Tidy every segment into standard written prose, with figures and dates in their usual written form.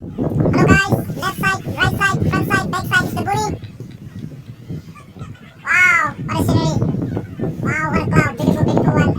Hello guys, left side, right side, front side, back side is the booty. Wow, what a scenery. Wow, what a cloud, beautiful, beautiful one.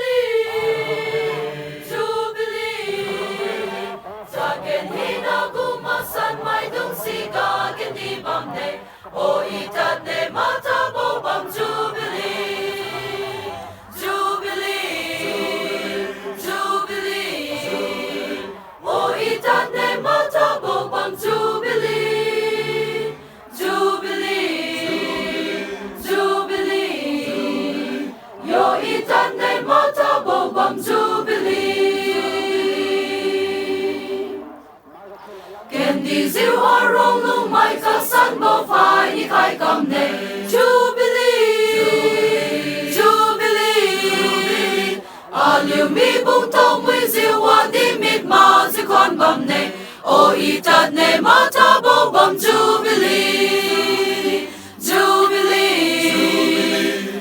Jubilee, Jubilee, Taken hina gumasan may dung siga kendi bamne, o itat ne mata bobam Jubilee, Jubilee, Jubilee, o itat ne mata bobam Jubilee, Jubilee, Jubilee, yo itat ne mata bobam Jubilee. Kendi ziu arong lung mai ka san bo fai ni kai kam ne Jubilee, Jubilee, aliu mi bung tong mui ziu wa di mit ma zi kon bam ne o itat ne mata bo bam Jubilee, Jubilee,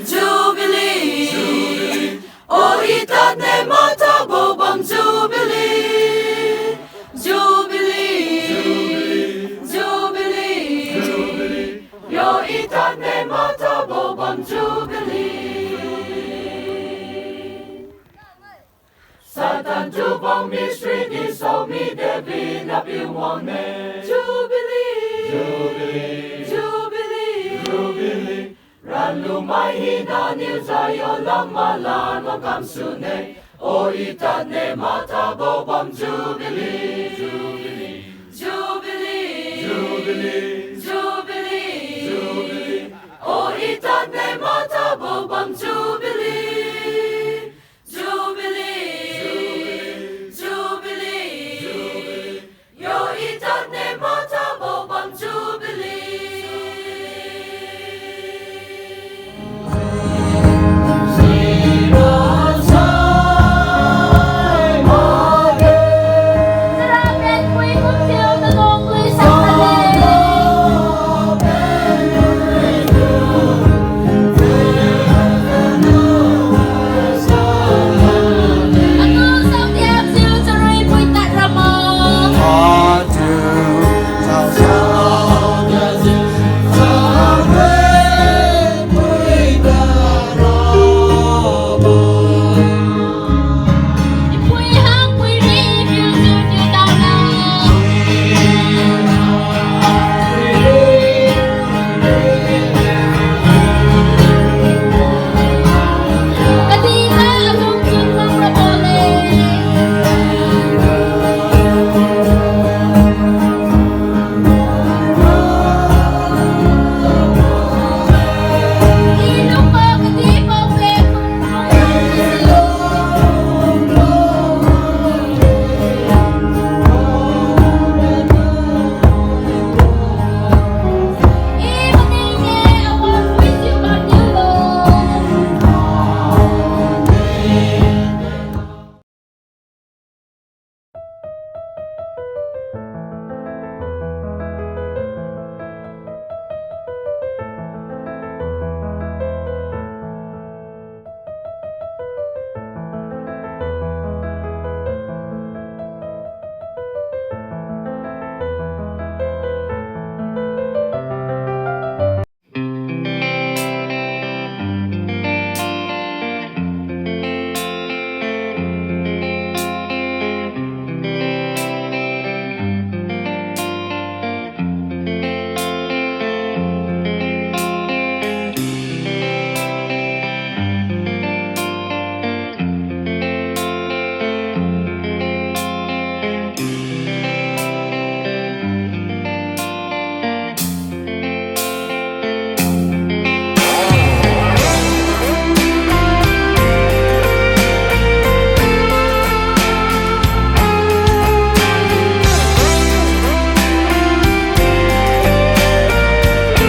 Jubilee, o itat ne mata bo bam Jubilee, Jubilee, Jubilee, yo itat ne mata bo bam Jubilee. Satan jubong mi street is so mi devi na Npiuluang ne Jubilee, Jubilee, Jubilee, Jubilee. Ran lumai hina niu zayo lamalan wang kam su ne o itat ne mata bo bam Jubilee, Jubilee, Jubilee, Jubilee, Jubilee, Jubilee, o itat ne mata bo bam Jubilee,